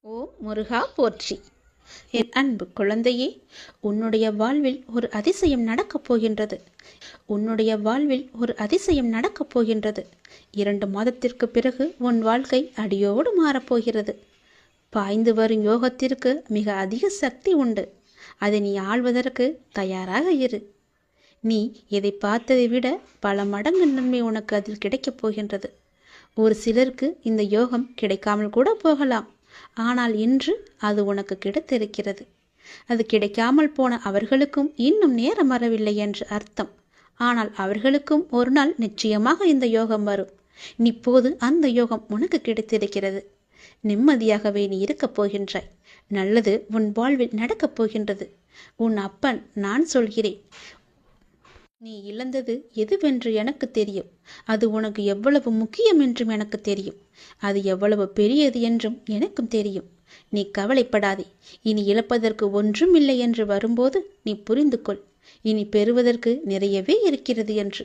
ஓ முருகா போற்றி. என் அன்பு குழந்தையே, உன்னுடைய வாழ்வில் ஒரு அதிசயம் நடக்கப் போகின்றது. உன்னுடைய வாழ்வில் ஒரு அதிசயம் நடக்கப் போகின்றது. 2 மாதத்திற்கு பிறகு உன் வாழ்க்கை அடியோடு மாறப்போகிறது. பாய்ந்து வரும் யோகத்திற்கு மிக அதிக சக்தி உண்டு. அதை நீ ஆள்வதற்கு தயாராக இரு. நீ இதை பார்த்ததை விட பல மடங்கு நன்மை உனக்கு அதில் கிடைக்கப் போகின்றது. ஒரு சிலருக்கு இந்த யோகம் கிடைக்காமல் கூட போகலாம். ஆனால் இன்று அது உனக்கு கிடைத்திருக்கிறது. அது கிடைக்காமல் போன அவர்களுக்கும் இன்னும் நேரம் வரவில்லை என்று அர்த்தம். ஆனால் அவர்களுக்கும் ஒரு நாள் நிச்சயமாக இந்த யோகம் வரும். இப்போது அந்த யோகம் உனக்கு கிடைத்திருக்கிறது. நிம்மதியாகவே நீ இருக்கப் போகின்றாய். நல்லது உன் வாழ்வில் நடக்கப் போகின்றது. உன் அப்பன் நான் சொல்கிறேன். நீ இழந்தது எதுவென்று எனக்கு தெரியும். அது உனக்கு எவ்வளவு முக்கியம் என்றும் எனக்கு தெரியும். அது எவ்வளவு பெரியது என்றும் எனக்கும் தெரியும். நீ கவலைப்படாதே. இனி இழப்பதற்கு ஒன்றும் இல்லை என்று வரும்போது நீ புரிந்து கொள். இனி பெறுவதற்கு நிறையவே இருக்கிறது என்று.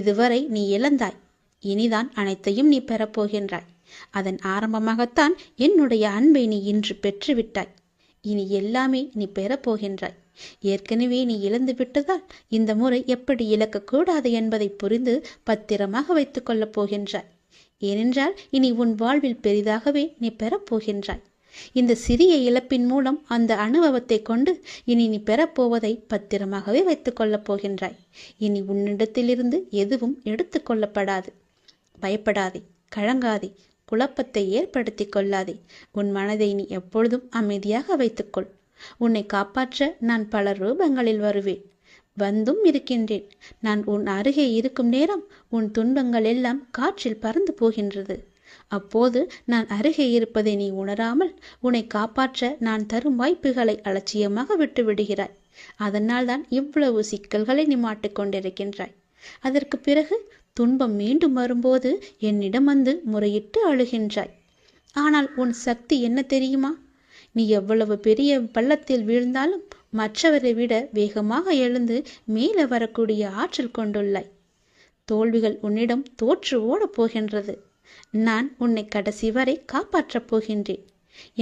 இதுவரை நீ இழந்தாய். இனிதான் அனைத்தையும் நீ பெறப்போகின்றாய். அதன் ஆரம்பமாகத்தான் என்னுடைய அன்பை நீ இன்று பெற்றுவிட்டாய். இனி எல்லாமே நீ பெறப்போகின்றாய். ஏற்கனவே நீ இழந்து விட்டதால் இந்த முறை எப்படி இழக்கக்கூடாது என்பதை புரிந்து பத்திரமாக வைத்துக் கொள்ளப் போகின்றாய். ஏனென்றால் இனி உன் வாழ்வில் பெரிதாகவே நீ பெறப்போகின்றாய். இந்த சிறிய இழப்பின் மூலம் அந்த அனுபவத்தை கொண்டு இனி நீ பெறப்போவதை பத்திரமாகவே வைத்துக் கொள்ளப் போகின்றாய். இனி உன்னிடத்திலிருந்து எதுவும் எடுத்து கொள்ளப்படாது. பயப்படாதே, கலங்காதே, குழப்பத்தை ஏற்படுத்தி கொள்ளாதே. உன் மனதை நீ எப்பொழுதும் அமைதியாக வைத்துக்கொள். உன்னை காப்பாற்ற நான் பல ரூபங்களில் வருவேன். வந்தும் இருக்கின்றேன். நான் உன் அருகே இருக்கும் நேரம் உன் துன்பங்கள் எல்லாம் காற்றில் பறந்து போகின்றது. அப்போது நான் அருகே இருப்பதை நீ உணராமல் உன்னை காப்பாற்ற நான் தரும் வாய்ப்புகளை அலட்சியமாக விட்டு விடுகிறாய். அதனால் தான் இவ்வளவு சிக்கல்களை நீ மாட்டிக்கொண்டிருக்கின்றாய். அதற்கு பிறகு துன்பம் மீண்டும் வரும்போது என்னிடம் வந்து முறையிட்டு அழுகின்றாய். ஆனால் உன் சக்தி என்ன தெரியுமா? நீ எவ்வளவு பெரிய பள்ளத்தில் வீழ்ந்தாலும் மற்றவரை விட வேகமாக எழுந்து மேலே வரக்கூடிய ஆற்றல் கொண்டுள்ளாய். தோல்விகள் உன்னிடம் தோற்று ஓடப் போகின்றது. நான் உன்னை கடைசி வரை காப்பாற்றப் போகின்றேன்.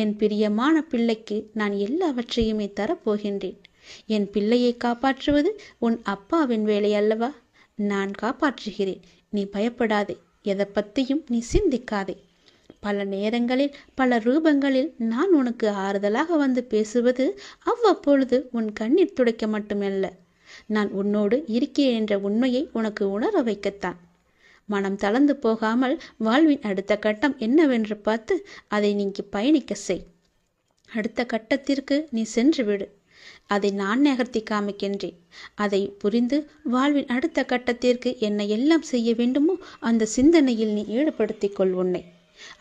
என் பிரியமான பிள்ளைக்கு நான் எல்லாவற்றையுமே தரப்போகின்றேன். என் பிள்ளையை காப்பாற்றுவது உன் அப்பாவின் வேலை அல்லவா? நான் காப்பாற்றுகிறேன். நீ பயப்படாதே. எதை பற்றியும் நீ சிந்திக்காதே. பல நேரங்களில் பல ரூபங்களில் நான் உனக்கு ஆறுதலாக வந்து பேசுவது அவ்வப்பொழுது உன் கண்ணீர் துடைக்க மட்டுமல்ல, நான் உன்னோடு இருக்கிறேன் என்ற உண்மையை உனக்கு உணர வைக்கத்தான். மனம் தளர்ந்து போகாமல் வாழ்வின் அடுத்த கட்டம் என்னவென்று பார்த்து அதை நீங்கி பயணிக்க செய். அடுத்த கட்டத்திற்கு நீ சென்று விடு. அதை நான் நகர்த்தி காமிக்கின்றேன். அதை புரிந்து வாழ்வின் அடுத்த கட்டத்திற்கு என்ன எல்லாம் செய்ய வேண்டுமோ அந்த சிந்தனையில் நீ ஈடுபடுத்திக் கொள் உன்னை.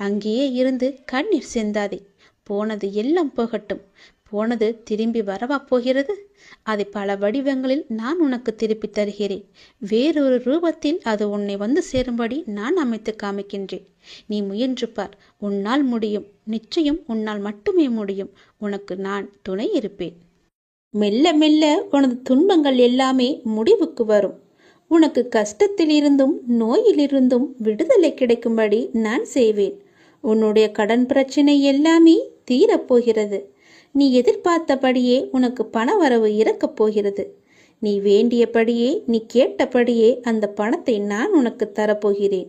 அங்கேயே இருந்து கண்ணீர் சிந்தாதே. போனது எல்லாம் போகட்டும். போனது திரும்பி வரவா போகிறது? அதை பல வடிவங்களில் நான் உனக்கு திருப்பி தருகிறேன். வேறொரு ரூபத்தில் அது உன்னை வந்து சேரும்படி நான் அமைத்து காமிக்கின்றேன். நீ முயன்று பார். உன்னால் முடியும். நிச்சயம் உன்னால் மட்டுமே முடியும். உனக்கு நான் துணை இருப்பேன். மெல்ல மெல்ல உனது துன்பங்கள் எல்லாமே முடிவுக்கு வரும். உனக்கு கஷ்டத்திலிருந்தும் நோயிலிருந்தும் விடுதலை கிடைக்கும்படி நான் செய்வேன். உன்னுடைய கடன் பிரச்சனை எல்லாமே தீரப்போகிறது. நீ எதிர்பார்த்தபடியே உனக்கு பண வரவு இறக்கப் போகிறது. நீ வேண்டியபடியே, நீ கேட்டபடியே அந்த பணத்தை நான் உனக்கு தரப்போகிறேன்.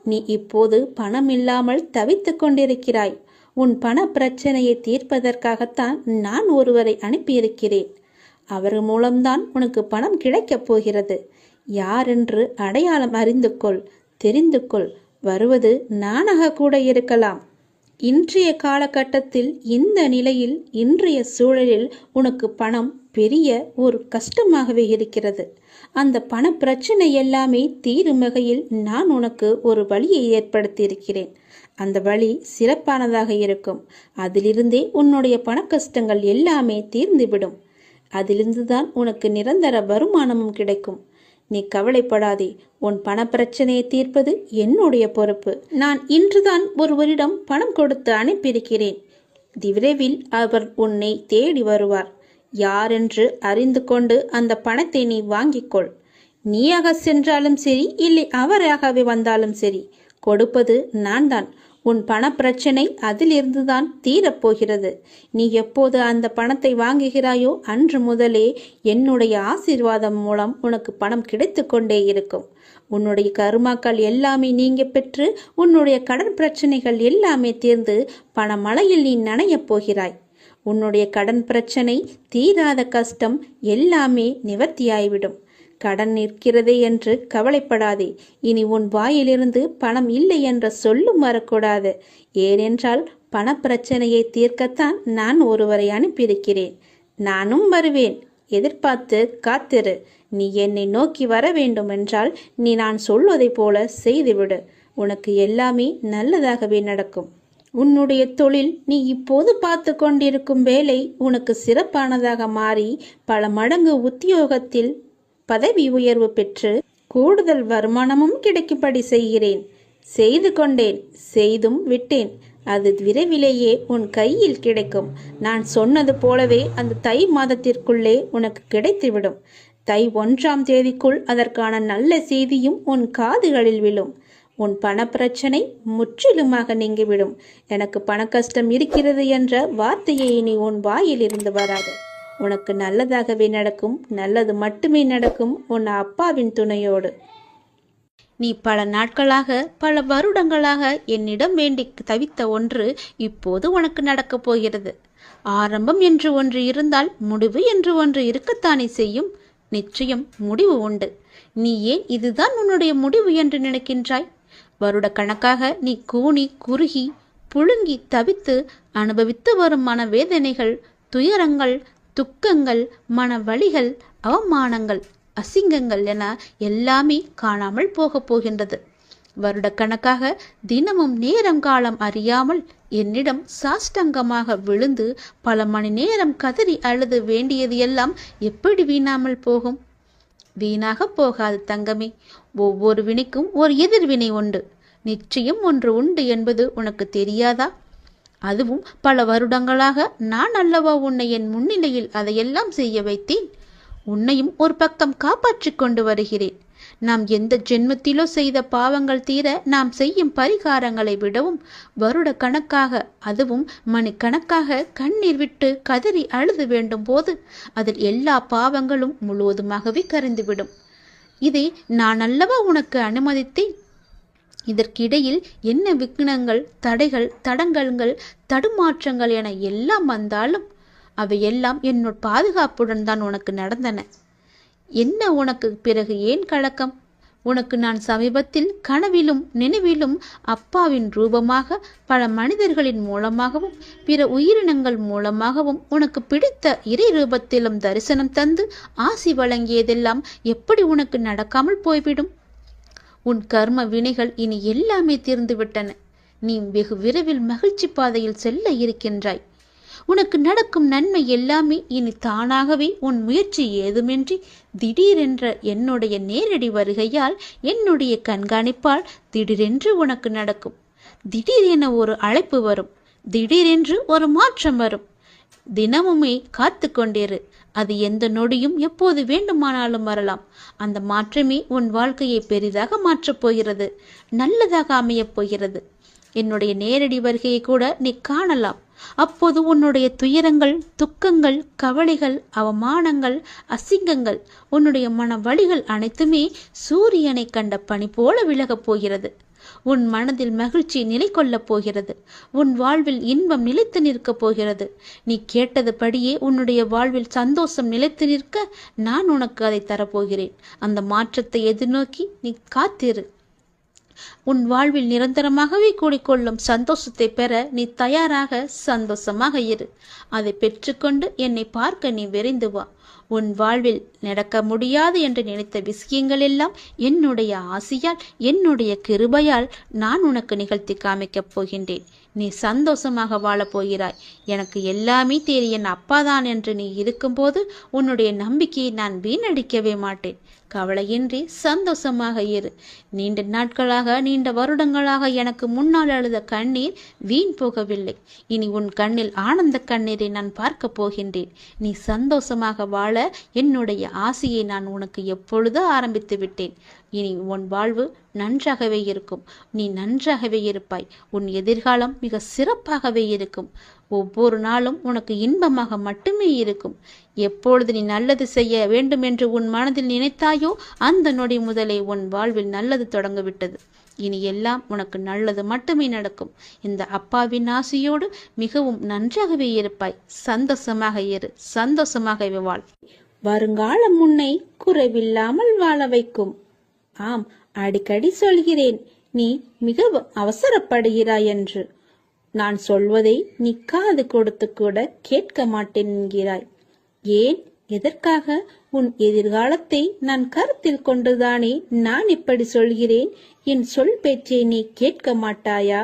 நீ இப்போது பணம் இல்லாமல் தவித்து கொண்டிருக்கிறாய். உன் பண பிரச்சனையை தீர்ப்பதற்காகத்தான் நான் ஒருவரை அனுப்பியிருக்கிறேன். அவர் மூலம்தான் உனக்கு பணம் கிடைக்கப் போகிறது. யாரென்று அடையாளம் அறிந்து கொள், தெரிந்து கொள். வருவது நானாக கூட இருக்கலாம். இன்றைய காலகட்டத்தில், இந்த நிலையில், இன்றைய சூழலில் உனக்கு பணம் பெரிய ஒரு கஷ்டமாகவே இருக்கிறது. அந்த பண பிரச்சனை எல்லாமே தீரும் வகையில் நான் உனக்கு ஒரு வழியை ஏற்படுத்தியிருக்கிறேன். அந்த வழி சிறப்பானதாக இருக்கும். அதிலிருந்தே உன்னுடைய பண கஷ்டங்கள் எல்லாமே தீர்ந்துவிடும். அதிலிருந்துதான் உனக்கு நிரந்தர வருமானமும் கிடைக்கும். நீ கவலைப்படாதே. உன் பண பிரச்சனையை தீர்ப்பது என்னுடைய பொறுப்பு. நான் இன்றுதான் ஒருவரிடம் பணம் கொடுத்து அனுப்பியிருக்கிறேன். விரைவில் அவர் உன்னை தேடி வருவார். யாரென்று அறிந்து கொண்டு அந்த பணத்தை நீ வாங்கிக்கொள். நீயாக சென்றாலும் சரி, இல்லை அவராகவே வந்தாலும் சரி, கொடுப்பது நான் தான். உன் பணப்பிரச்சனை அதிலிருந்துதான் தீரப்போகிறது. நீ எப்போது அந்த பணத்தை வாங்குகிறாயோ அன்று முதலே என்னுடைய ஆசீர்வாதம் மூலம் உனக்கு பணம் கிடைத்து கொண்டே இருக்கும். உன்னுடைய கருமாக்கள் எல்லாமே நீங்க பெற்று உன்னுடைய கடன் பிரச்சனைகள் எல்லாமே தீர்ந்து பணமழையில் நீ நனையப் போகிறாய். உன்னுடைய கடன் பிரச்சனை, தீராத கஷ்டம் எல்லாமே நிவர்த்தியாய்விடும். கடன் நிற்கிறதே என்று கவலைப்படாதே. இனி உன் வாயிலிருந்து பணம் இல்லை என்ற சொல்லும் வரக்கூடாது. ஏனென்றால் பணப்பிரச்சனையை தீர்க்கத்தான் நான் ஒருவரை அனுப்பியிருக்கிறேன். நானும் வருவேன். எதிர்பார்த்து காத்திரு. நீ என்னை நோக்கி வர வேண்டும் என்றால் நீ நான் சொல்வதை போல செய்துவிடு. உனக்கு எல்லாமே நல்லதாகவே நடக்கும். உன்னுடைய தொழில், நீ இப்போது பார்த்து கொண்டிருக்கும் வேலை உனக்கு சிறப்பானதாக மாறி பல மடங்கு உத்தியோகத்தில் பதவி உயர்வு பெற்று கூடுதல் வருமானமும் கிடைக்கும்படி செய்கிறேன். செய்து கொண்டேன், செய்தும் விட்டேன். அது விரைவிலேயே உன் கையில் கிடைக்கும். நான் சொன்னது போலவே அந்த தை மாதத்திற்குள்ளே உனக்கு கிடைத்துவிடும். தை 1ஆம் தேதிக்குள் அதற்கான நல்ல செய்தியும் உன் காதுகளில் விழும். உன் பணப்பிரச்சனை முற்றிலுமாக நீங்கிவிடும். எனக்கு பண கஷ்டம் இருக்கிறது என்ற வார்த்தையை இனி உன் வாயில் இருந்து வராது. உனக்கு நல்லதாகவே நடக்கும். நல்லது மட்டுமே நடக்கும் உன் அப்பாவின் துணையோடு. நீ பல நாட்களாக, பல வருடங்களாக என்னிடம் வேண்டி தவித்த ஒன்று இப்போது உனக்கு நடக்கப் போகிறது. ஆரம்பம் என்று ஒன்று இருந்தால் முடிவு என்று ஒன்று இருக்கத்தானே செய்யும். நிச்சயம் முடிவு உண்டு. நீ ஏன் இதுதான் உன்னுடைய முடிவு என்று நினைக்கின்றாய்? வருட கணக்காக நீ கூனி குறுகி புழுங்கி தவித்து அனுபவித்து வரும் மனவேதனைகள், துயரங்கள், துக்கங்கள், மன வலிகள், அவமானங்கள், அசிங்கங்கள் என எல்லாமே காணாமல் போக போகின்றது. வருடக்கணக்காக தினமும் நேரம் காலம் அறியாமல் என்னிடம் சாஷ்டங்கமாக விழுந்து பல மணி நேரம் கதறி அழுது வேண்டியது எல்லாம் எப்படி வீணாமல் போகும்? வீணாக போகாது தங்கமே. ஒவ்வொரு வினைக்கும் ஒரு எதிர்வினை உண்டு. நிச்சயம் ஒன்று உண்டு என்பது உனக்கு தெரியாதா? அதுவும் பல வருடங்களாக நான் அல்லவா உன்னை என் முன்னிலையில் அதையெல்லாம் செய்ய வைத்தேன். உன்னையும் ஒரு பக்கம் காப்பாற்றி கொண்டு வருகிறேன். நாம் எந்த ஜென்மத்திலோ செய்த பாவங்கள் தீர நாம் செய்யும் பரிகாரங்களை விடவும் வருட கணக்காக, அதுவும் மணிக்கணக்காக கண்ணீர் விட்டு கதறி அழுது வேண்டும் போது அதில் எல்லா பாவங்களும் முழுவதுமாகவே கரைந்துவிடும். இதை நான் அல்லவா உனக்கு அனுமதித்தேன். இதற்கிடையில் என்ன விக்னங்கள், தடைகள், தடங்கல்கள், தடுமாற்றங்கள் என எல்லாம் வந்தாலும் அவையெல்லாம் என்னோட பாதுகாப்புடன் தான் உனக்கு நடந்தன. என்ன உனக்கு பிறகு ஏன் கலக்கம்? உனக்கு நான் சமீபத்தில் கனவிலும் நினைவிலும் அப்பாவின் ரூபமாக பல மனிதர்களின் மூலமாகவும் பிற உயிரினங்கள் மூலமாகவும் உனக்கு பிடித்த இறை ரூபத்திலும் தரிசனம் தந்து ஆசி வழங்கியதெல்லாம் எப்படி உனக்கு நடக்காமல் போய்விடும்? உன் கர்ம வினைகள் இனி எல்லாமே தீர்ந்துவிட்டன. நீ வெகு விரைவில் மகிழ்ச்சி பாதையில் செல்ல இருக்கின்றாய். உனக்கு நடக்கும் நன்மை எல்லாமே இனி தானாகவே உன் முயற்சி ஏதுமின்றி திடீரென்ற என்னுடைய நேரடி வருகையால், என்னுடைய கண்காணிப்பால் திடீரென்று உனக்கு நடக்கும். திடீரென ஒரு அழைப்பு வரும். திடீரென்று ஒரு மாற்றம் வரும். தினமுமே காத்து கொண்டிரு. அது எந்த நொடியும் எப்போது வேண்டுமானாலும் வரலாம். அந்த மாற்றமே உன் வாழ்க்கையை பெரிதாக மாற்றப் போகிறது. நல்லதாக அமையப் போகிறது. என்னுடைய நேரடி வருகையை கூட நீ காணலாம். அப்போது உன்னுடைய துயரங்கள், துக்கங்கள், கவலைகள், அவமானங்கள், அசிங்கங்கள், உன்னுடைய மன வலிகள் அனைத்துமே சூரியனை கண்ட பனி போல விலகப் போகிறது. உன் மனதில் மகிழ்ச்சி நிலை கொள்ளப் போகிறது. உன் வாழ்வில் இன்பம் நிலைத்து நிற்கப் போகிறது. நீ கேட்டதுபடியே உன்னுடைய வாழ்வில் சந்தோஷம் நிலைத்து நிற்க நான் உனக்கு அதை தரப்போகிறேன். அந்த மாற்றத்தை எதிர்நோக்கி நீ காத்திரு. உன் வாழ்வில் நிரந்தரமாகவே கூடிக்கொள்ளும் சந்தோஷத்தை பெற நீ தயாராக சந்தோஷமாக இரு. அதை பெற்றுக்கொண்டு என்னை பார்க்க நீ விரைந்து வா. உன் வாழ்வில் நடக்க முடியாது என்று நினைத்த விஷயங்கள் எல்லாம் என்னுடைய ஆசையால், என்னுடைய கிருபையால் நான் உனக்கு நிகழ்த்தி காமிக்கப் போகின்றேன். நீ சந்தோஷமாக வாழப் போகிறாய். எனக்கு எல்லாமே தெரியும் என் அப்பாதான் என்று நீ இருக்கும்போது உன்னுடைய நம்பிக்கையை நான் வீணடிக்கவே மாட்டேன். கவலையின்றி சந்தோஷமாக இரு. நீண்ட நாட்களாக, நீண்ட வருடங்களாக எனக்கு முன்னால் அழுத கண்ணீர் வீண் போகவில்லை. இனி உன் கண்ணில் ஆனந்த கண்ணீரை நான் பார்க்க போகின்றேன். நீ சந்தோஷமாக வாழ என்னுடைய ஆசையை நான் உனக்கு எப்பொழுதோ ஆரம்பித்து விட்டேன். இனி உன் வாழ்வு நன்றாகவே இருக்கும். நீ நன்றாகவே இருப்பாய். உன் எதிர்காலம் மிக சிறப்பாகவே இருக்கும். ஒவ்வொரு நாளும் உனக்கு இன்பமாக மட்டுமே இருக்கும். எப்பொழுது நீ நல்லது செய்ய வேண்டும் என்று உன் மனதில் நினைத்தாயோ அந்த நொடி முதலே உன் வாழ்வில் நல்லது தொடங்கிவிட்டது. இனி எல்லாம் உனக்கு நல்லது மட்டுமே நடக்கும். இந்த அப்பாவின் ஆசையோடு மிகவும் நன்றாகவே இருப்பாய். சந்தோஷமாக இரு, சந்தோஷமாகவே வாழ். வருங்காலம் உன்னை குறைவில்லாமல் வாழ வைக்கும். ஆம், அடிக்கடி சொல்கிறேன், நீ மிகவும் அவசரப்படுகிறாய் என்று. நான் சொல்வதை நீ காது கொடுத்து கூட கேட்க மாட்டேன் என்கிறாய். ஏன், எதற்காக? உன் எதிர்காலத்தை நான் கருத்தில் கொண்டுதானே நான் இப்படி சொல்கிறேன். என் சொல் பேச்சை நீ கேட்க மாட்டாயா?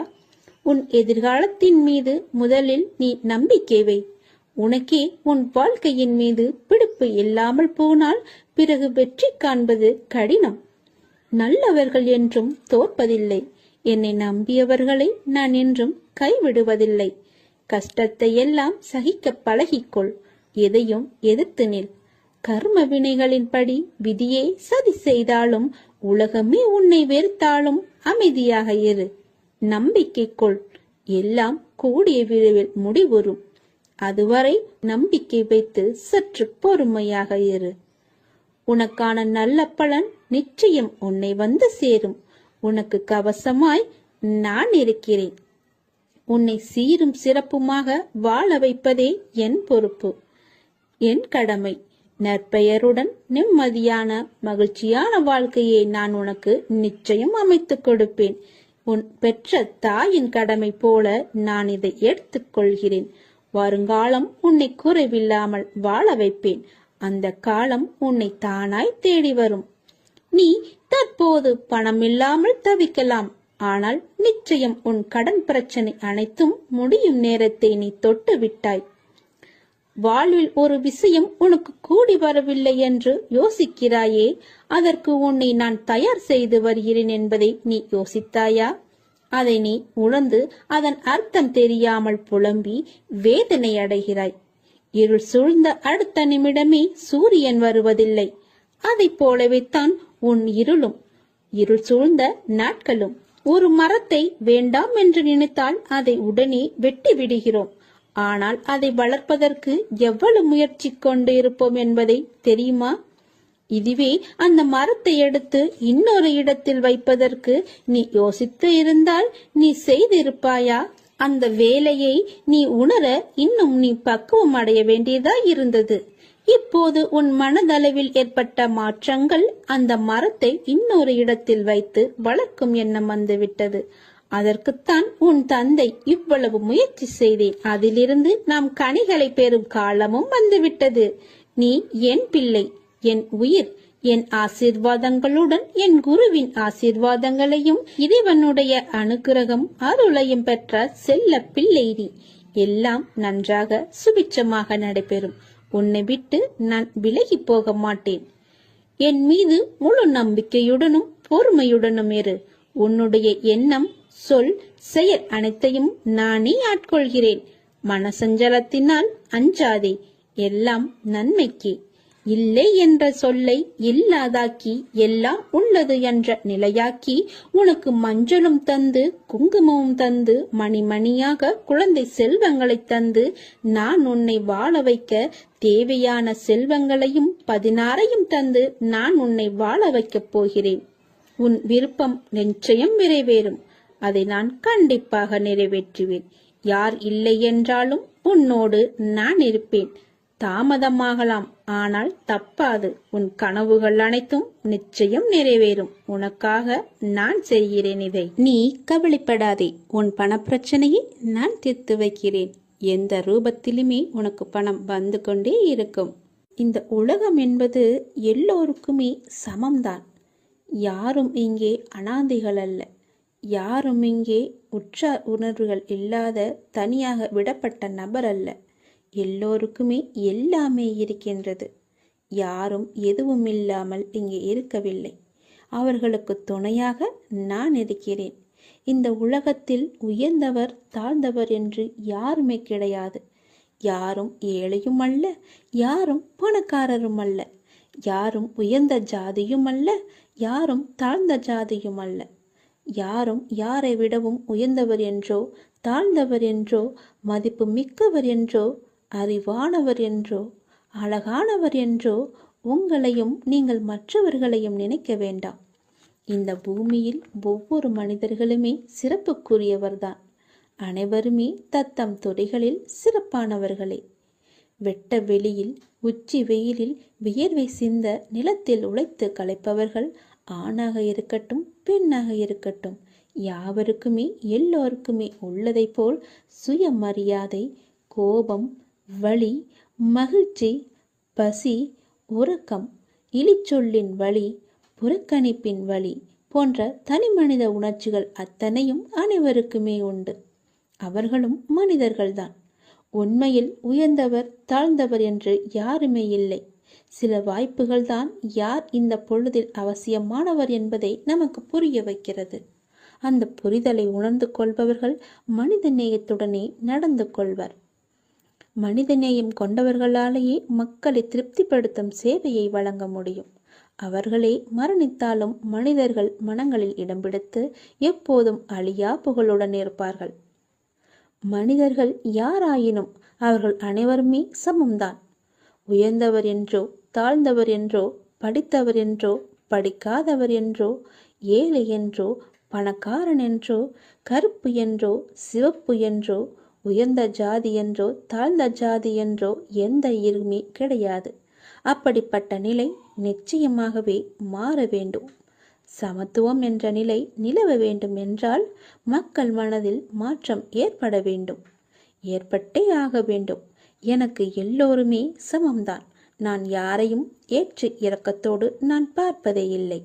உன் எதிர்காலத்தின் மீது முதலில் நீ நம்பிக்கை வை. உனக்கே உன் வாழ்க்கையின் மீது பிடிப்பு இல்லாமல் போனால் பிறகு வெற்றி காண்பது கடினம். நல்லவர்கள் என்றும் தோற்பதில்லை. என்னை நம்பியவர்களை நான் என்றும் கைவிடுவதில்லை. கஷ்டத்தை எல்லாம் சகிக்க பழகிக்கொள். எதையும் எதிர்த்து நில். கர்ம வினைகளின்படி விதியை சதி செய்தாலும் உலகமே உன்னை வெறுத்தாலும் அமைதியாக இரு. நம்பிக்கை கொள். எல்லாம் கூடிய விரைவில் முடிவுறும். அதுவரை நம்பிக்கை வைத்து சற்று பொறுமையாக இரு. உனக்கான நல்ல பலன் நிச்சயம் உன்னை வந்து சேரும். உனக்கு கவசமாய் நான் இருக்கிறேன். உன்னை சீரும் சிறப்புமாக வாழ வைப்பதே என் பொறுப்பு, என் கடமை. நற்பெயருடன் நிம்மதியான மகிழ்ச்சியான வாழ்க்கையை நான் உனக்கு நிச்சயம் அமைத்துக் கொடுப்பேன். உன் பெற்ற தாயின் கடமை போல நான் இதை எடுத்துக்கொள்கிறேன். வருங்காலம் உன்னை குறைவில்லாமல் வாழ வைப்பேன். அந்த காலம் உன்னை தானாய் தேடி வரும். நீ தற்போது பணம் இல்லாமல் தவிக்கலாம். ஆனால் நிச்சயம் உன் கடன் பிரச்சனை அனைத்தும் முடியும் நேரத்தை நீ தொட்டு விட்டாய். வாழ்வில் ஒரு விஷயம் உனக்கு கூடி வரவில்லை என்று யோசிக்கிறாயே, அதற்கு உன்னை நான் தயார் செய்து வருகிறேன் என்பதை நீ யோசித்தாயா? அதை நீ உணர்ந்து அதன் அர்த்தம் தெரியாமல் புலம்பி வேதனை அடைகிறாய். இருள் சூழ்ந்த அடுத்த நிமிடமே சூரியன் வருவதில்லை. அதை போலவே தான் உன் இருளும், இருள் சூழ்ந்த நாட்களும். ஒரு மரத்தை வேண்டாம் என்று நினைத்தால் அதை உடனே வெட்டி விடுகிறோம். ஆனால் அதை வளர்ப்பதற்கு எவ்வளவு முயற்சி கொண்டு இருப்போம் என்பதை தெரியுமா? இதுவே அந்த மரத்தை எடுத்து இன்னொரு இடத்தில் வைப்பதற்கு நீ யோசித்து இருந்தால் நீ செய்திருப்பாயா? அந்த வேலையை நீ உணர இன்னும் நீ பக்குவம் அடைய வேண்டியதா இருந்தது. இப்போது உன் மனதளவில் ஏற்பட்ட மாற்றங்கள் அந்த மரத்தை இன்னொரு இடத்தில் வைத்து வளர்க்கும் எண்ணம் வந்துவிட்டது. அதற்குத்தான் உன் தந்தை இவ்வளவு முயற்சி செய்தேன். அதிலிருந்து நாம் கனிகளை பெறும் காலமும் வந்துவிட்டது. நீ என் பிள்ளை, என் உயிர். என் ஆசீர்வாதங்களுடன் என் குருவின் ஆசீர்வாதங்களையும் இறைவனுடைய அனுக்கிரகம் அருளையும் பெற்ற செல்ல பிள்ளை நீ. எல்லாம் நன்றாக சுபிட்சமாக நடைபெறும். உன்னை விட்டு நான் விலகி போக மாட்டேன். என் மீது முழு நம்பிக்கையுடனும் பொறுமையுடனும் இரு. உன்னுடைய எண்ணம், சொல், செயல் அனைத்தையும் நானே ஆட்கொள்கிறேன். மனசஞ்சலத்தினால் அஞ்சாதே. எல்லாம் நன்மைக்கு. இல்லை என்ற சொல்லை இல்லாதாக்கி எல்லாம் உள்ளது என்ற நிலையாக்கி உனக்கு மஞ்சளும் தந்து குங்குமமும் தந்து மணிமணியாக குழந்தை செல்வங்களை தந்து நான் உன்னை வாழ வைக்க தேவையான செல்வங்களையும் 16ஐயும் தந்து நான் உன்னை வாழ வைக்கப் போகிறேன். உன் விருப்பம் நிச்சயம் நிறைவேறும். அதை நான் கண்டிப்பாக நிறைவேற்றுவேன். யார் இல்லை என்றாலும் உன்னோடு நான் இருப்பேன். தாமதமாகலாம், ஆனால் தப்பாது. உன் கனவுகள் அனைத்தும் நிச்சயம் நிறைவேறும். உனக்காக நான் செய்கிறேன் இதை. நீ கவலைப்படாதே. உன் பணப்பிரச்சனையை நான் தீர்த்து வைக்கிறேன். எந்த ரூபத்திலுமே உனக்கு பணம் வந்து கொண்டே இருக்கும். இந்த உலகம் என்பது எல்லோருக்குமே சமம்தான். யாரும் இங்கே அனாதைகள் அல்ல. யாரும் இங்கே உற்றார் உணர்வுகள் இல்லாத தனியாக விடப்பட்ட நபர் அல்ல. எல்லோருக்குமே எல்லாமே இருக்கின்றது. யாரும் எதுவும் இல்லாமல் இங்கே இருக்கவில்லை. அவர்களுக்கு துணையாக நான் இருக்கிறேன். இந்த உலகத்தில் உயர்ந்தவர் தாழ்ந்தவர் என்று யாருமே கிடையாது. யாரும் ஏழையும் அல்ல, யாரும் பணக்காரரும் அல்ல, யாரும் உயர்ந்த ஜாதியும் அல்ல, யாரும் தாழ்ந்த ஜாதியும் அல்ல. யாரும் யாரை விடவும் உயர்ந்தவர் என்றோ தாழ்ந்தவர் என்றோ மதிப்பு மிக்கவர் என்றோ அறிவானவர் என்றோ அழகானவர் என்றோ உங்களையும் நீங்கள் மற்றவர்களையும் நினைக்க வேண்டாம். இந்த பூமியில் ஒவ்வொரு மனிதர்களுமே சிறப்புக்குரியவர்தான். அனைவருமே தத்தம் துறைகளில் சிறப்பானவர்களே. வெட்ட வெளியில் உச்சி வெயிலில் வியர்வை சிந்த நிலத்தில் உழைத்து களைப்பவர்கள் ஆணாக இருக்கட்டும் பெண்ணாக இருக்கட்டும், யாவருக்குமே எல்லோருக்குமே உள்ளதை போல் சுயமரியாதை, கோபம், வலி, மகிழ்ச்சி, பசி, உறக்கம், இழிச்சொல்லின் வலி, புறக்கணிப்பின் வலி போன்ற தனிமனித உணர்ச்சிகள் அத்தனையும் அனைவருக்குமே உண்டு. அவர்களும் மனிதர்கள்தான். உண்மையில் உயர்ந்தவர் தாழ்ந்தவர் என்று யாருமே இல்லை. சில வாய்ப்புகள் தான் யார் இந்த பொழுதில் அவசியமானவர் என்பதை நமக்கு புரிய வைக்கிறது. அந்த புரிதலை உணர்ந்து கொள்பவர்கள் மனித நேயத்துடனே நடந்து கொள்வர். மனிதநேயம் கொண்டவர்களாலேயே மக்களை திருப்திப்படுத்தும் சேவையை வழங்க முடியும். அவர்களே மரணித்தாலும் மனிதர்கள் மனங்களில் இடம் பிடித்து எப்போதும் அழியா புகழுடன் இருப்பார்கள். மனிதர்கள் யாராயினும் அவர்கள் அனைவருமே சமம்தான். உயர்ந்தவர் என்றோ தாழ்ந்தவர் என்றோ படித்தவர் என்றோ படிக்காதவர் என்றோ ஏழை என்றோ பணக்காரன் என்றோ கருப்பு என்றோ சிவப்பு என்றோ உயர்ந்த ஜாதி என்றோ தாழ்ந்த ஜாதி என்றோ எந்த இருமே கிடையாது. அப்படிப்பட்ட நிலை நிச்சயமாகவே மாற வேண்டும். சமத்துவம் என்ற நிலை நிலவ வேண்டும் என்றால் மக்கள் மனதில் மாற்றம் ஏற்பட வேண்டும். ஏற்பட்டே ஆக வேண்டும். எனக்கு எல்லோருமே சமம்தான். நான் யாரையும் ஏற்று இரக்கத்தோடு நான் பார்ப்பதே இல்லை.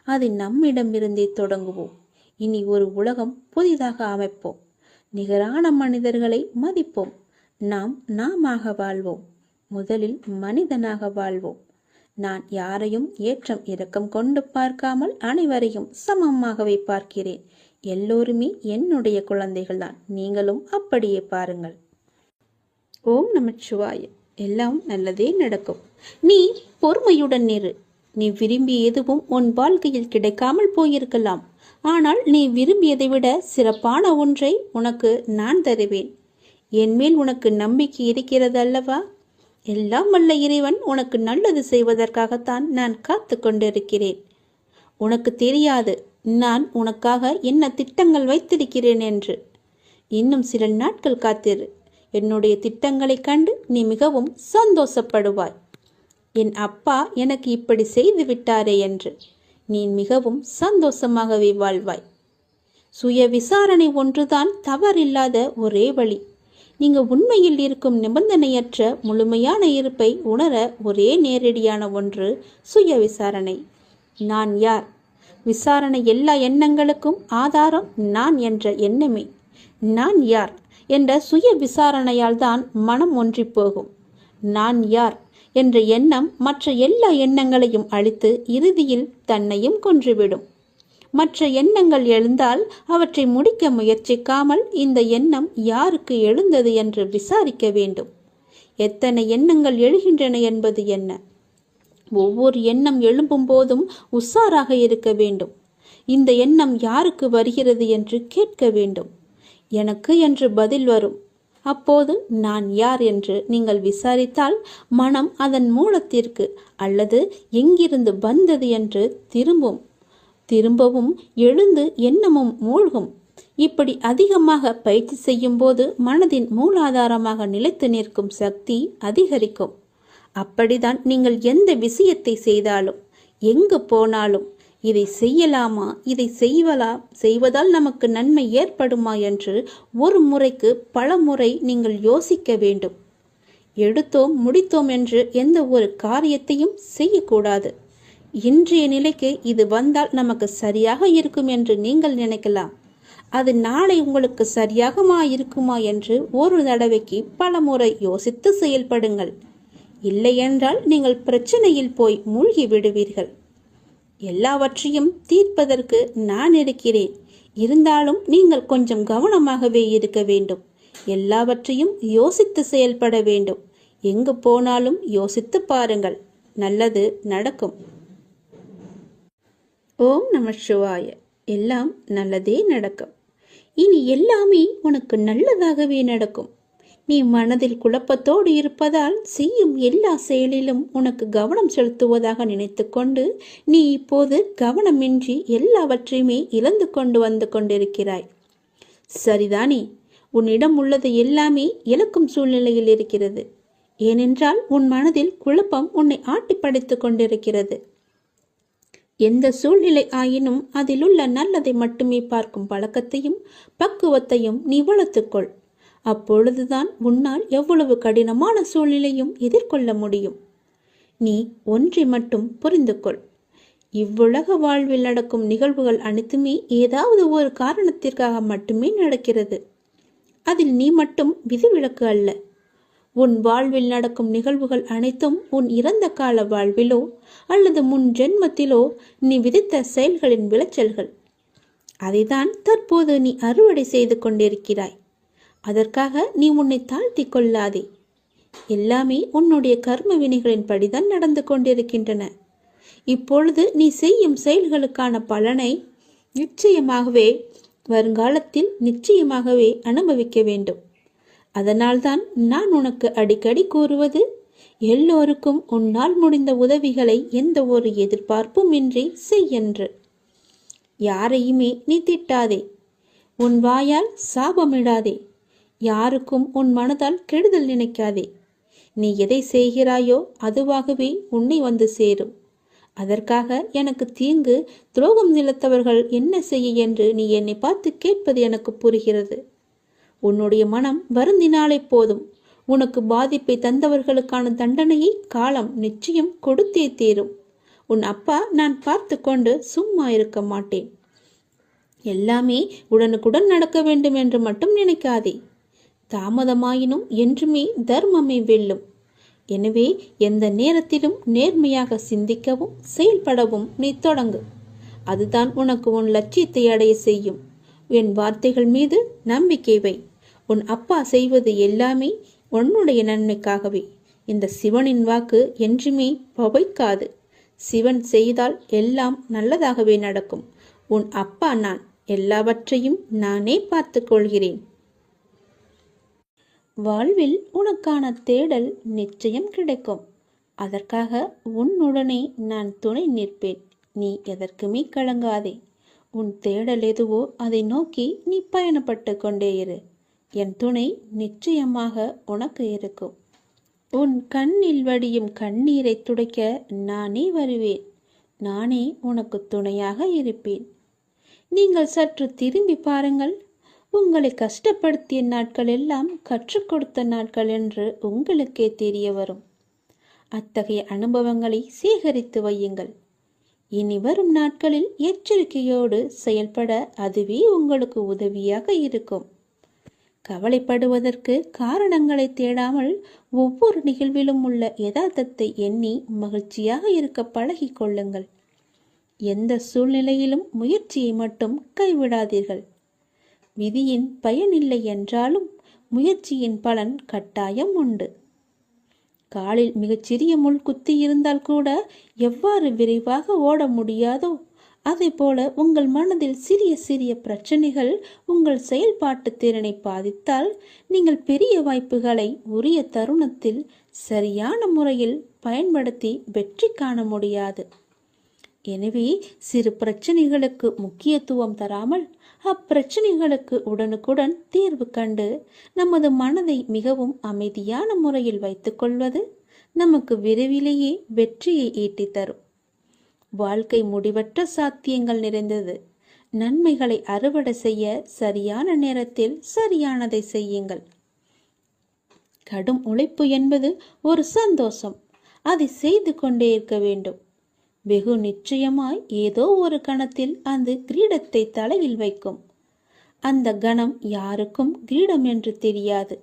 அது நம்மிடமிருந்தே தொடங்குவோம். இனி ஒரு உலகம் புதிதாக அமைப்போம். நிகரான மனிதர்களை மதிப்போம். நாமாக வாழ்வோம். முதலில் மனிதனாக வாழ்வோம். நான் யாரையும் ஏற்றம் இரக்கம் கொண்டு பார்க்காமல் அனைவரையும் சமமாகவே பார்க்கிறேன். எல்லோருமே என்னுடைய குழந்தைகள்தான். நீங்களும் அப்படியே பாருங்கள். ஓம் நமச்சிவாய. எல்லாம் நல்லதே நடக்கும். நீ பொறுமையுடன் இரு. நீ விரும்பிய எதுவும் உன் வாழ்க்கையில் கிடைக்காமல் போயிருக்கலாம். ஆனால் நீ விரும்பியதை விட சிறப்பான ஒன்றை உனக்கு நான் தருவேன். என்மேல் உனக்கு நம்பிக்கை இருக்கிறது அல்லவா? எல்லாம் வல்ல இறைவன் உனக்கு நல்லது செய்வதற்காகத்தான் நான் காத்து கொண்டிருக்கிறேன். உனக்கு தெரியாது நான் உனக்காக என்ன திட்டங்கள் வைத்திருக்கிறேன் என்று. இன்னும் சில நாட்கள் காத்திரு. என்னுடைய திட்டங்களை கண்டு நீ மிகவும் சந்தோஷப்படுவாய். என் அப்பா எனக்கு இப்படி செய்து விட்டாரே என்று நீ மிகவும் சந்தோஷமாகவே வாழ்வாய். சுய விசாரணை ஒன்றுதான் தவறில்லாத ஒரே வழி. நீங்க உண்மையில் இருக்கும் நிபந்தனையற்ற முழுமையான இருப்பை உணர ஒரே நேரடியான ஒன்று சுய விசாரணை. நான் யார்? விசாரணை எல்லா எண்ணங்களுக்கும் ஆதாரம் நான் என்ற எண்ணமே. நான் யார் என்ற சுய விசாரணையால் தான் மனம் ஒன்றி போகும். நான் யார் என்ற எண்ணம் மற்ற எல்லா எண்ணங்களையும் அழித்து இறுதியில் தன்னையும் கொன்றுவிடும். மற்ற எண்ணங்கள் எழுந்தால் அவற்றை முடிக்க முயற்சிக்காமல் இந்த எண்ணம் யாருக்கு எழுந்தது என்று விசாரிக்க வேண்டும். எத்தனை எண்ணங்கள் எழுகின்றன என்பது என்ன? ஒவ்வொரு எண்ணம் எழும்பும் போதும் உஷாராக இருக்க வேண்டும். இந்த எண்ணம் யாருக்கு வருகிறது என்று கேட்க வேண்டும். எனக்கு என்று பதில் வரும். அப்போது நான் யார் என்று நீங்கள் விசாரித்தால் மனம் அதன் மூலத்திற்கு அல்லது எங்கிருந்து வந்தது என்று திரும்பவும் எழுந்து எண்ணமும் மூழ்கும். இப்படி அதிகமாக பயிற்சி செய்யும் போது மனதின் மூலாதாரமாக நிலைத்து நிற்கும் சக்தி அதிகரிக்கும். அப்படிதான் நீங்கள் எந்த விஷயத்தை செய்தாலும் எங்கு போனாலும் இதை செய்யலாமா, இதை செய்வதால் நமக்கு நன்மை ஏற்படுமா என்று ஒரு முறைக்கு பல முறை நீங்கள் யோசிக்க வேண்டும். எடுத்தோம் முடித்தோம் என்று எந்த ஒரு காரியத்தையும் செய்யக்கூடாது. இன்றைய நிலைக்கு இது வந்தால் நமக்கு சரியாக இருக்கும் என்று நீங்கள் நினைக்கலாம். அது நாளை உங்களுக்கு சரியாகமா இருக்குமா என்று ஒரு தடவைக்கு பல முறை யோசித்து செயல்படுங்கள். இல்லை என்றால் நீங்கள் பிரச்சனையில் போய் மூழ்கி விடுவீர்கள். எல்லாவற்றையும் தீர்ப்பதற்கு நான் இருக்கிறேன். இருந்தாலும் நீங்கள் கொஞ்சம் கவனமாகவே இருக்க வேண்டும். எல்லாவற்றையும் யோசித்து செயல்பட வேண்டும். எங்கு போனாலும் யோசித்து பாருங்கள். நல்லது நடக்கும். ஓம் நம சிவாய. எல்லாம் நல்லதே நடக்கும். இனி எல்லாமே உனக்கு நல்லதாகவே நடக்கும். நீ மனதில் குழப்பத்தோடு இருப்பதால் செய்யும் எல்லா செயலிலும் உனக்கு கவனம் செலுத்துவதாக நினைத்து கொண்டு நீ இப்போது கவனமின்றி எல்லாவற்றையுமே இழந்து கொண்டு வந்து கொண்டிருக்கிறாய். சரிதானே? உன்னிடம் உள்ளது எல்லாமே இழக்கும் சூழ்நிலையில் இருக்கிறது. ஏனென்றால் உன் மனதில் குழப்பம் உன்னை ஆட்டி படைத்து கொண்டிருக்கிறது. எந்த சூழ்நிலை ஆயினும் அதிலுள்ள நல்லதை மட்டுமே பார்க்கும் பழக்கத்தையும் பக்குவத்தையும் நீ வளர்த்துக்கொள். அப்பொழுதுதான் உன்னால் எவ்வளவு கடினமான சூழ்நிலையும் எதிர்கொள்ள முடியும். நீ ஒன்றை மட்டும் புரிந்து கொள். இவ்வுலக வாழ்வில் நடக்கும் நிகழ்வுகள் அனைத்துமே ஏதாவது ஒரு காரணத்திற்காக மட்டுமே நடக்கிறது. அதில் நீ மட்டும் விதிவிலக்கு அல்ல. உன் வாழ்வில் நடக்கும் நிகழ்வுகள் அனைத்தும் உன் இறந்த கால வாழ்விலோ அல்லது முன் ஜென்மத்திலோ நீ விதித்த செயல்களின் விளைச்சல்கள். அதைதான் தற்போது நீ அறுவடை செய்து கொண்டிருக்கிறாய். அதற்காக நீ உன்னை தாழ்த்தி கொள்ளாதே. எல்லாமே உன்னுடைய கர்ம வினைகளின் படிதான் நடந்து கொண்டிருக்கின்றன. இப்பொழுது நீ செய்யும் செயல்களுக்கான பலனை நிச்சயமாகவே வருங்காலத்தில் நிச்சயமாகவே அனுபவிக்க வேண்டும். அதனால்தான் நான் உனக்கு அடிக்கடி கூறுவது, எல்லோருக்கும் உன்னால் முடிந்த உதவிகளை எந்த ஒரு எதிர்பார்ப்பும் இன்றி செய்யென்று. யாரையுமே நீ திட்டாதே. உன் வாயால் சாபமிடாதே. யாருக்கும் உன் மனதால் கெடுதல் நினைக்காதே. நீ எதை செய்கிறாயோ அதுவாகவே உன்னை வந்து சேரும். அதற்காக எனக்கு தீங்கு துரோகம் நிலத்தவர்கள் என்ன செய்ய என்று நீ என்னை பார்த்து கேட்பது எனக்கு புரிகிறது. உன்னுடைய மனம் வருந்தினாலே போதும். உனக்கு பாதிப்பை தந்தவர்களுக்கான தண்டனையை காலம் நிச்சயம் கொடுத்தே தீரும். உன் அப்பா நான் பார்த்து கொண்டு சும்மா இருக்க மாட்டேன். எல்லாமே உடனுக்குடன் நடக்க வேண்டும் என்று மட்டும் நினைக்காதே. தாமதமாயினும் என்றுமே தர்மமே வெல்லும். எனவே எந்த நேரத்திலும் நேர்மையாக சிந்திக்கவும் செயல்படவும் நீ தொடங்கு. அதுதான் உனக்கு உன் லட்சியத்தை அடைய செய்யும். என் வார்த்தைகள் மீது நம்பிக்கை வை. உன் அப்பா செய்வது எல்லாமே உன்னுடைய நன்மைக்காகவே. இந்த சிவனின் வாக்கு என்றுமே பவைக்காது. சிவன் செய்தால் எல்லாம் நல்லதாகவே நடக்கும். உன் அப்பா நான். எல்லாவற்றையும் நானே பார்த்து கொள்கிறேன். வாழ்வில் உனக்கான தேடல் நிச்சயம் கிடைக்கும். அதற்காக உன்னுடனே நான் துணை நிற்பேன். நீ எதற்குமே கலங்காதே. உன் தேடல் எதுவோ அதை நோக்கி நீ பயணப்பட்டு கொண்டே இரு. என் துணை நிச்சயமாக உனக்கு இருக்கும். உன் கண்ணில் வடியும் கண்ணீரை துடைக்க நானே வருவேன். நானே உனக்கு துணையாக இருப்பேன். நீங்கள் சற்று திரும்பி பாருங்கள். உங்களை கஷ்டப்படுத்திய நாட்கள் எல்லாம் கற்றுக் கொடுத்த நாட்கள் என்று உங்களுக்கே தெரிய வரும். அத்தகைய அனுபவங்களை சேகரித்து வையுங்கள். இனி வரும் நாட்களில் எச்சரிக்கையோடு செயல்பட அதுவே உங்களுக்கு உதவியாக இருக்கும். கவலைப்படுவதற்கு காரணங்களை தேடாமல் ஒவ்வொரு நிகழ்விலும் உள்ள யதார்த்தத்தை எண்ணி மகிழ்ச்சியாக இருக்க பழகி கொள்ளுங்கள். எந்த சூழ்நிலையிலும் முயற்சியை மட்டும் கைவிடாதீர்கள். விதியின் பயனில்லை என்றாலும் முயற்சியின் பலன் கட்டாயம் உண்டு. காலில் மிகச்சிறிய முள் குத்தி இருந்தால் கூட எவ்வாறு விரைவாக ஓட முடியாதோ அதே போல உங்கள் மனதில் சிறிய சிறிய பிரச்சனைகள் உங்கள் செயல்பாட்டு திறனை பாதித்தால் நீங்கள் பெரிய வாய்ப்புகளை உரிய தருணத்தில் சரியான முறையில் பயன்படுத்தி வெற்றி காண முடியாது. எனவே சிறு பிரச்சனைகளுக்கு முக்கியத்துவம் தராமல் அப்பிரச்சனைகளுக்கு உடனுக்குடன் தீர்வு கண்டு நமது மனதை மிகவும் அமைதியான முறையில் வைத்துக்கொள்வது நமக்கு விரைவிலேயே வெற்றியை ஈட்டித் தரும். வாழ்க்கை முடிவற்ற சாத்தியங்கள் நிறைந்தது. நன்மைகளை அறுவடை செய்ய சரியான நேரத்தில் சரியானதை செய்யுங்கள். கடும் உழைப்பு என்பது ஒரு சந்தோஷம். அதை செய்து கொண்டே இருக்க வேண்டும். வெகு நிச்சயமாய் ஏதோ ஒரு கணத்தில் அந்த கிரீடத்தை தலையில் வைக்கும். அந்த கணம் யாருக்கும் கிரீடம் என்று தெரியாது.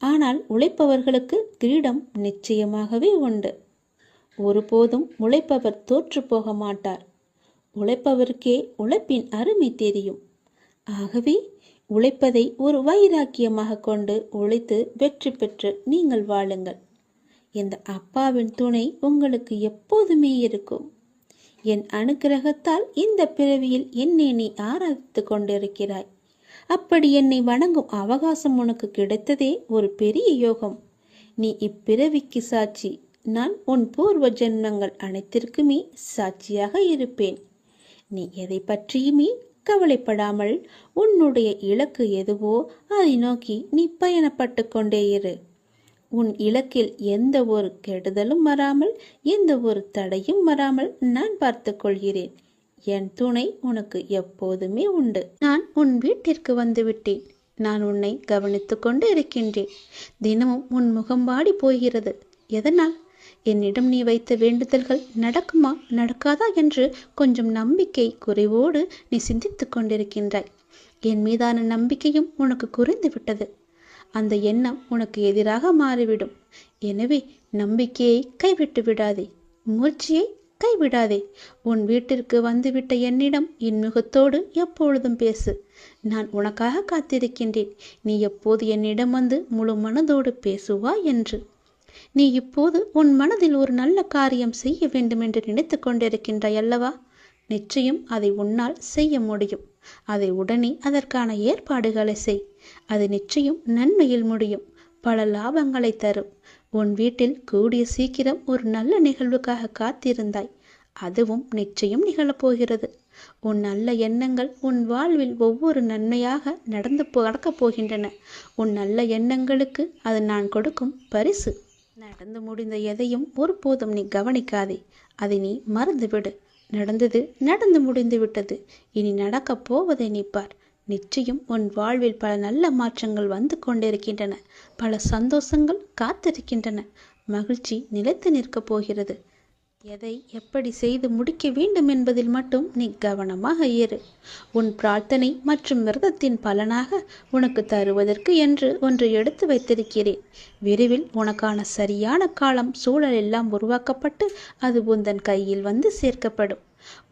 ஆனால் உழைப்பவர்களுக்கு கிரீடம் நிச்சயமாகவே உண்டு. ஒருபோதும் உழைப்பவர் தோற்று போக மாட்டார். உழைப்பவருக்கே உழைப்பின் அருமை தெரியும். ஆகவே உழைப்பதை ஒரு வைராக்கியமாக கொண்டு உழைத்து வெற்றி பெற்று நீங்கள் வாழுங்கள். இந்த அப்பாவின் துணை உங்களுக்கு எப்போதுமே இருக்கும். என் அனுக்கிரகத்தால் இந்த பிறவியில் என்னை நீ ஆராதித்து கொண்டிருக்கிறாய். அப்படி என்னை வணங்கும் அவகாசம் உனக்கு கிடைத்ததே ஒரு பெரிய யோகம். நீ இப்பிறவிக்கு சாட்சி. நான் உன் பூர்வ ஜென்மங்கள் அனைத்திற்குமே சாட்சியாக இருப்பேன். நீ எதை பற்றியுமே கவலைப்படாமல் உன்னுடைய இலக்கு எதுவோ அதை நோக்கி நீ பயணப்பட்டு கொண்டே இரு. உன் இலக்கில் எந்த ஒரு கெடுதலும் வராமல், எந்த ஒரு தடையும் வராமல் நான் பார்த்து கொள்கிறேன். என் துணை உனக்கு எப்போதுமே உண்டு. நான் உன் வீட்டிற்கு வந்து விட்டேன். நான் உன்னை கவனித்து கொண்டு இருக்கின்றேன். தினமும் உன் முகம் வாடி போகிறது. எதனால்? என்னிடம் நீ வைத்த வேண்டுதல்கள் நடக்குமா நடக்காதா என்று கொஞ்சம் நம்பிக்கை குறைவோடு நீ சிந்தித்து கொண்டிருக்கின்றாய். என் மீதான நம்பிக்கையும் உனக்கு குறைந்து விட்டது. அந்த எண்ணம் உனக்கு எதிராக மாறிவிடும். எனவே நம்பிக்கையை கைவிட்டு விடாதே, முயற்சியை கைவிடாதே. உன் வீட்டிற்கு வந்துவிட்ட என்னிடம் இன்முகத்தோடு எப்பொழுதும் பேசு. நான் உனக்காக காத்திருக்கின்றேன். நீ எப்போது என்னிடம் வந்து முழு மனதோடு பேசுவாய் என்று. நீ இப்போது உன் மனதில் ஒரு நல்ல காரியம் செய்ய வேண்டும் என்று நினைத்து கொண்டிருக்கின்றாய் அல்லவா? நிச்சயம் அதை உன்னால் செய்ய முடியும். அதை உடனே அதற்கான ஏற்பாடுகளை செய். அது நிச்சயம் நன்மையில் முடியும், பல லாபங்களை தரும். உன் வீட்டில் கூடிய சீக்கிரம் ஒரு நல்ல நிகழ்வுக்காக காத்திருந்தாய். அதுவும் நிச்சயம் நிகழப்போகிறது. உன் நல்ல எண்ணங்கள் உன் வாழ்வில் ஒவ்வொரு நன்மையாக நடக்கப் போகின்றன. உன் நல்ல எண்ணங்களுக்கு அது நான் கொடுக்கும் பரிசு. நடந்து முடிந்த எதையும் ஒருபோதும் நீ கவனிக்காதே. அதை நீ மறந்துவிடு. நடந்தது நடந்து முடிந்து விட்டது. இனி நடக்கப் போவதை நீ பார். நிச்சயம் உன் வாழ்வில் பல நல்ல மாற்றங்கள் வந்து கொண்டிருக்கின்றன. பல சந்தோஷங்கள் காத்திருக்கின்றன. மகிழ்ச்சி நிலைத்து நிற்கப் போகிறது. எதை எப்படி செய்து முடிக்க வேண்டும் என்பதில் மட்டும் நீ கவனமாக இரு. உன் பிரார்த்தனை மற்றும் விரதத்தின் பலனாக உனக்கு தருவதற்கு என்று ஒன்று எடுத்து வைத்திருக்கிறேன். விரைவில் உனக்கான சரியான காலம் சூழல் எல்லாம் உருவாக்கப்பட்டு அது உந்தன் கையில் வந்து சேர்க்கப்படும்.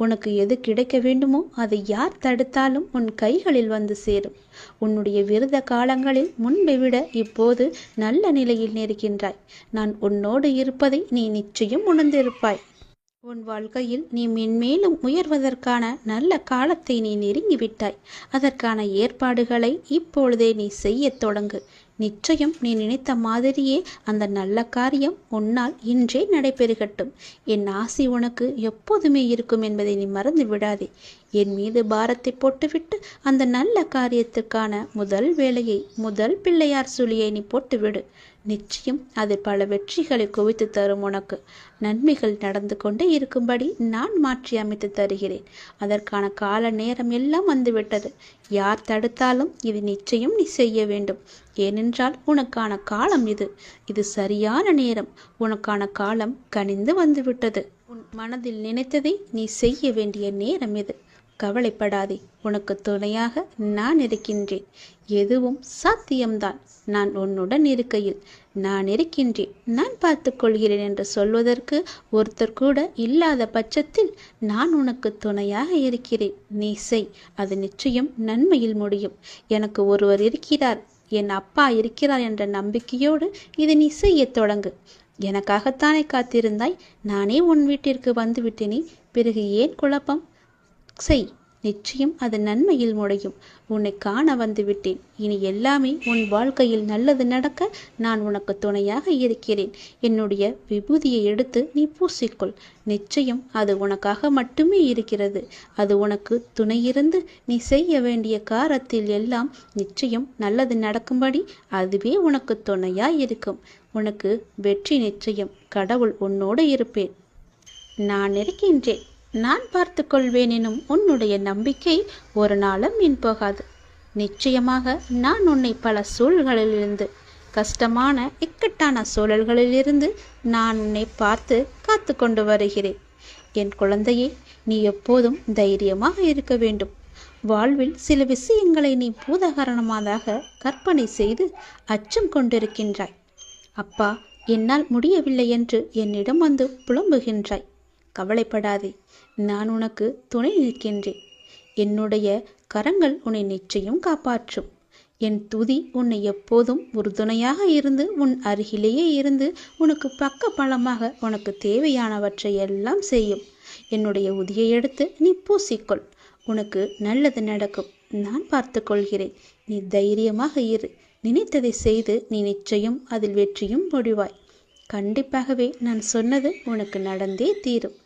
உனக்கு எது கிடைக்க வேண்டுமோ அதை யார் தடுத்தாலும் உன் கைகளில் வந்து சேரும். உன்னுடைய விரத காலங்களில் முன்பை விட இப்போது நல்ல நிலையில் இருக்கின்றாய். நான் உன்னோடு இருப்பதை நீ நிச்சயம் உணர்ந்திருப்பாய். உன் வாழ்க்கையில் நீ மென்மேலும் உயர்வதற்கான நல்ல காலத்தை நீ நெருங்கிவிட்டாய். அதற்கான ஏற்பாடுகளை இப்பொழுதே நீ செய்ய தொடங்கு. நிச்சயம் நீ நினைத்த மாதிரியே அந்த நல்ல காரியம் உன்னால் இன்றே நடைபெறுகட்டும். என் ஆசி உனக்கு எப்போதுமே இருக்கும் என்பதை நீ மறந்து விடாதே. என் மீது பாரத்தை போட்டுவிட்டு அந்த நல்ல காரியத்துக்கான முதல் வேலையை, முதல் பிள்ளையார் சுழியை நீ போட்டுவிடு. நிச்சயம் அது பல வெற்றிகளை குவித்து தரும். உனக்கு நன்மைகள் நடந்து கொண்டே இருக்கும்படி நான் மாற்றி அமைத்து தருகிறேன். அதற்கான கால நேரம் எல்லாம் வந்துவிட்டது. யார் தடுத்தாலும் இது நிச்சயம் நீ செய்ய வேண்டும். ஏனென்றால் உனக்கான காலம் இது. இது சரியான நேரம். உனக்கான காலம் கனிந்து வந்துவிட்டது. உன் மனதில் நினைத்ததை நீ செய்ய வேண்டிய நேரம் இது. கவலைப்படாதே. உனக்கு துணையாக நான் இருக்கின்றேன். எதுவும் சாத்தியம்தான். நான் உன்னுடன் இருக்கையில் நான் இருக்கின்றேன், நான் பார்த்து கொள்கிறேன் என்று சொல்வதற்கு ஒருத்தர் கூட இல்லாத பட்சத்தில் நான் உனக்கு துணையாக இருக்கிறேன். நீ செய். அது நிச்சயம் நன்மையில் முடியும். எனக்கு ஒருவர் இருக்கிறார், என் அப்பா இருக்கிறார் என்ற நம்பிக்கையோடு இதை நீ செய்ய தொடங்கு. எனக்காகத்தானே காத்திருந்தாய்? நானே உன் வீட்டிற்கு வந்து விட்டேனே, பிறகு ஏன் குழப்பம்? செய். நிச்சயம் அது நன்மையில் முடியும். உன்னை காண வந்து விட்டேன். இனி எல்லாமே உன் வாழ்க்கையில் நல்லது நடக்க நான் உனக்கு துணையாக இருக்கிறேன். என்னுடைய விபூதியை எடுத்து நீ பூசிக்கொள். நிச்சயம் அது உனக்காக மட்டுமே இருக்கிறது. அது உனக்கு துணையிருந்து நீ செய்ய வேண்டிய காரியத்தில் எல்லாம் நிச்சயம் நல்லது நடக்கும்படி அதுவே உனக்கு துணையாய் இருக்கும். உனக்கு வெற்றி நிச்சயம். கடவுள் உன்னோடு இருப்பேன். நான் இருக்கின்றேன், நான் பார்த்து கொள்வேன் எனும் உன்னுடைய நம்பிக்கை ஒரு நாளும் வீண் போகாது. நிச்சயமாக நான் உன்னை பல சூழல்களிலிருந்து, கஷ்டமான இக்கட்டான சூழல்களிலிருந்து நான் உன்னை பார்த்து காத்து கொண்டு வருகிறேன். என் குழந்தையே, நீ எப்போதும் தைரியமாக இருக்க வேண்டும். வாழ்வில் சில விஷயங்களை நீ பூதகாரணமாக கற்பனை செய்து அச்சம் கொண்டிருக்கின்றாய். அப்பா, என்னால் முடியவில்லை என்று என்னிடம் வந்து புலம்புகின்றாய். கவலைப்படாதே. நான் உனக்கு துணை நிற்கின்றேன். என்னுடைய கரங்கள் உன்னை நிச்சயம் காப்பாற்றும். என் துதி உன்னை எப்போதும் உறுதுணையாக இருந்து உன் அருகிலேயே இருந்து உனக்கு பக்க பலமாக உனக்கு தேவையானவற்றை எல்லாம் செய்யும். என்னுடைய உதியை எடுத்து நீ பூசிக்கொள். உனக்கு நல்லது நடக்கும். நான் பார்த்து கொள்கிறேன். நீ தைரியமாக இரு. நினைத்ததை செய்து நீ நிச்சயம் அதில் வெற்றியும் முடிவாய். கண்டிப்பாகவே நான் சொன்னது உனக்கு நடந்தே தீரும்.